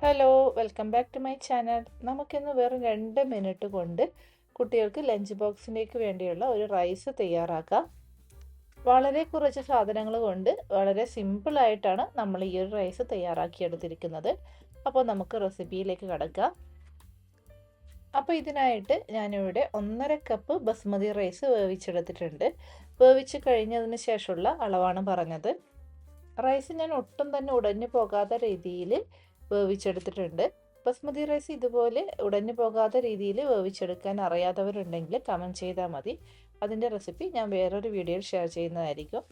Hello, welcome back to my channel. നമുക്കിന്ന് വെറും 2 minute കൊണ്ട് കുട്ടികൾക്ക് ലഞ്ച് ബോക്സിലേക്ക് വേണ്ടിയുള്ള ഒരു റൈസ് തയ്യാറാക്കാം. വളരെ കുറച്ച് സാധനങ്ങൾ കൊണ്ട് വളരെ സിമ്പിളായിട്ടാണ് നമ്മൾ ഈ ഒരു റൈസ് തയ്യാറാക്കിയെടുത്തിരിക്കുന്നത്. അപ്പോൾ നമുക്ക് റെസിപ്പിയിലേക്ക് കടക്കാം. അപ്പോൾ ഇതിനായിട്ട് ഞാനിവിടെ 1.5 കപ്പ് ബസ്മതി റൈസ് വേവിച്ചെടുത്തിട്ടുണ്ട്. വേവിച്ച് കഴിഞ്ഞതിന് ശേഷമുള്ള അളവാണ് പറഞ്ഞത്. റൈസ് ഞാൻ ഒട്ടും തന്നെ ഉടഞ്ഞു പോകാത്ത രീതിയിൽ വേവിച്ചെടുത്തിട്ടുണ്ട്. ബസ്മതി റൈസ് ഇതുപോലെ ഉടഞ്ഞു പോകാത്ത രീതിയിൽ വേവിച്ചെടുക്കാൻ അറിയാത്തവരുണ്ടെങ്കിൽ കമൻറ്റ് ചെയ്താൽ മതി. അതിൻ്റെ റെസിപ്പി ഞാൻ വേറൊരു വീഡിയോയിൽ ഷെയർ ചെയ്യുന്നതായിരിക്കും.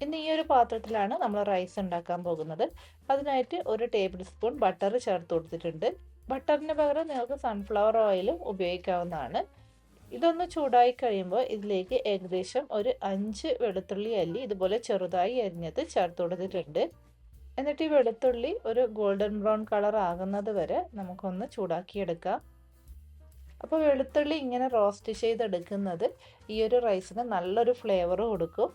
ഇന്ന് ഈ ഒരു പാത്രത്തിലാണ് നമ്മൾ റൈസ് ഉണ്ടാക്കാൻ പോകുന്നത്. അതിനായിട്ട് 1 ടേബിൾ സ്പൂൺ ബട്ടർ ചേർത്ത് കൊടുത്തിട്ടുണ്ട്. ബട്ടറിന് പകരം നിങ്ങൾക്ക് സൺഫ്ലവർ ഓയിലും ഉപയോഗിക്കാവുന്നതാണ്. ഇതൊന്ന് ചൂടായി കഴിയുമ്പോൾ ഇതിലേക്ക് ഏകദേശം ഒരു 5 വെളുത്തുള്ളി അല്ലി ഇതുപോലെ ചെറുതായി അരിഞ്ഞത് ചേർത്ത് കൊടുത്തിട്ടുണ്ട്. എന്നിട്ട് ഈ വെളുത്തുള്ളി ഒരു ഗോൾഡൻ ബ്രൗൺ കളർ ആകുന്നത് വരെ നമുക്കൊന്ന് ചൂടാക്കിയെടുക്കാം. അപ്പോൾ വെളുത്തുള്ളി ഇങ്ങനെ റോസ്റ്റ് ചെയ്തെടുക്കുന്നത് ഈ ഒരു റൈസിന് നല്ലൊരു ഫ്ലേവർ കൊടുക്കും.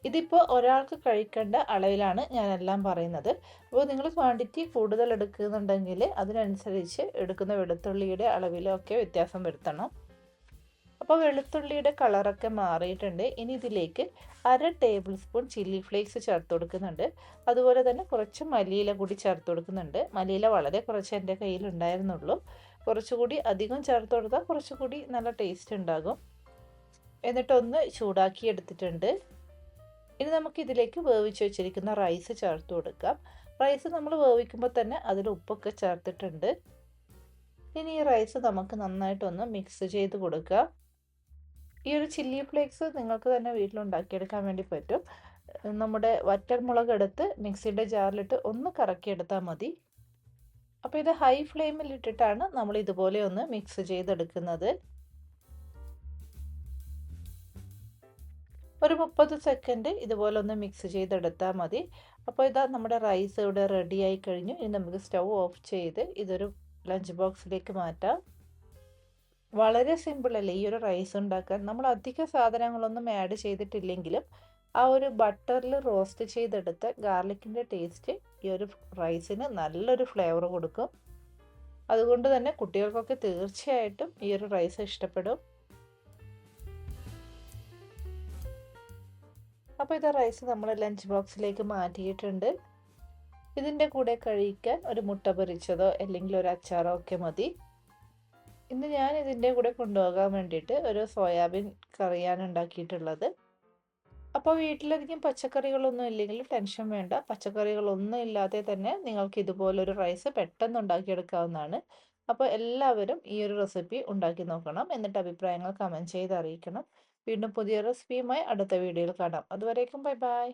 ഇതിപ്പോൾ ഒരാൾക്ക് കഴിക്കേണ്ട അളവിലാണ് ഞാനെല്ലാം പറയുന്നത്. അപ്പോൾ നിങ്ങൾ ക്വാണ്ടിറ്റി കൂടുതൽ എടുക്കുന്നുണ്ടെങ്കിൽ അതിനനുസരിച്ച് എടുക്കുന്ന വെളുത്തുള്ളിയുടെ അളവിലൊക്കെ വ്യത്യാസം വരുത്തണം. അപ്പോൾ വെളുത്തുള്ളിയുടെ കളറൊക്കെ മാറിയിട്ടുണ്ട്. ഇനി ഇതിലേക്ക് 1/2 ടേബിൾ സ്പൂൺ ചില്ലി ഫ്ലേക്സ് ചേർത്ത് കൊടുക്കുന്നുണ്ട്. അതുപോലെ തന്നെ കുറച്ച് മല്ലിയില കൂടി ചേർത്ത് കൊടുക്കുന്നുണ്ട്. മല്ലിയില വളരെ കുറച്ച് എൻ്റെ കയ്യിൽ ഉണ്ടായിരുന്നുള്ളൂ. കുറച്ചുകൂടി അധികം ചേർത്ത് കൊടുത്താൽ കുറച്ചുകൂടി നല്ല ടേസ്റ്റ് ഉണ്ടാകും. എന്നിട്ടൊന്ന് ചൂടാക്കി എടുത്തിട്ടുണ്ട്. ഇനി നമുക്ക് ഇതിലേക്ക് വേവിച്ച് വെച്ചിരിക്കുന്ന റൈസ് ചേർത്ത് കൊടുക്കാം. റൈസ് നമ്മൾ വേവിക്കുമ്പോൾ തന്നെ അതിൽ ഉപ്പൊക്കെ ചേർത്തിട്ടുണ്ട്. ഇനി ഈ റൈസ് നമുക്ക് നന്നായിട്ടൊന്ന് മിക്സ് ചെയ്ത് കൊടുക്കാം. ഈ ഒരു ചില്ലി ഫ്ലേക്സ് നിങ്ങൾക്ക് തന്നെ വീട്ടിലുണ്ടാക്കിയെടുക്കാൻ വേണ്ടി പറ്റും. നമ്മുടെ വറ്റൽമുളക് എടുത്ത് മിക്സിയുടെ ജാറിലിട്ട് ഒന്ന് കറക്കിയെടുത്താൽ മതി. അപ്പോൾ ഇത് ഹൈ ഫ്ലെയിമിൽ ഇട്ടിട്ടാണ് നമ്മൾ ഇതുപോലെ ഒന്ന് മിക്സ് ചെയ്തെടുക്കുന്നത്. ഒരു 30 സെക്കൻഡ് ഇതുപോലെ ഒന്ന് മിക്സ് ചെയ്തെടുത്താൽ മതി. അപ്പോൾ ഇതാ നമ്മുടെ റൈസ് ഇവിടെ റെഡി ആയി കഴിഞ്ഞു. ഇനി നമുക്ക് സ്റ്റൗ ഓഫ് ചെയ്ത് ഇതൊരു ലഞ്ച് ബോക്സിലേക്ക് മാറ്റാം. വളരെ സിമ്പിളല്ലേ ഈ ഒരു റൈസ് ഉണ്ടാക്കാൻ. നമ്മൾ അധിക സാധനങ്ങളൊന്നും ആഡ് ചെയ്തിട്ടില്ലെങ്കിലും ആ ഒരു ബട്ടറിൽ റോസ്റ്റ് ചെയ്തെടുത്ത ഗാർലിക്കിൻ്റെ ടേസ്റ്റ് ഈ ഒരു റൈസിന് നല്ലൊരു ഫ്ലേവർ കൊടുക്കും. അതുകൊണ്ട് തന്നെ കുട്ടികൾക്കൊക്കെ തീർച്ചയായിട്ടും ഈ ഒരു റൈസ് ഇഷ്ടപ്പെടും. അപ്പോൾ ഇത് റൈസ് നമ്മൾ ലഞ്ച് ബോക്സിലേക്ക് മാറ്റിയിട്ടുണ്ട്. ഇതിൻ്റെ കൂടെ കഴിക്കാൻ ഒരു മുട്ട പൊരിച്ചതോ അല്ലെങ്കിൽ ഒരു അച്ചാറോ ഒക്കെ മതി. ഇന്ന് ഞാൻ ഇതിൻ്റെ കൂടെ കൊണ്ടുപോകാൻ വേണ്ടിയിട്ട് ഒരു സോയാബീൻ കറിയാണ് ഉണ്ടാക്കിയിട്ടുള്ളത്. അപ്പോൾ വീട്ടിലധികം പച്ചക്കറികളൊന്നും ഇല്ലെങ്കിൽ ടെൻഷൻ വേണ്ട. പച്ചക്കറികളൊന്നും ഇല്ലാതെ തന്നെ നിങ്ങൾക്ക് ഇതുപോലൊരു റൈസ് പെട്ടെന്ന് ഉണ്ടാക്കിയെടുക്കാവുന്നതാണ്. അപ്പോൾ എല്ലാവരും ഈ ഒരു റെസിപ്പി ഉണ്ടാക്കി നോക്കണം. എന്നിട്ട് അഭിപ്രായങ്ങൾ കമൻറ്റ് ചെയ്ത് അറിയിക്കണം. വീണ്ടും പുതിയ റെസിപ്പിയുമായി അടുത്ത വീഡിയോയിൽ കാണാം. അതുവരേക്കും ബൈ ബൈ.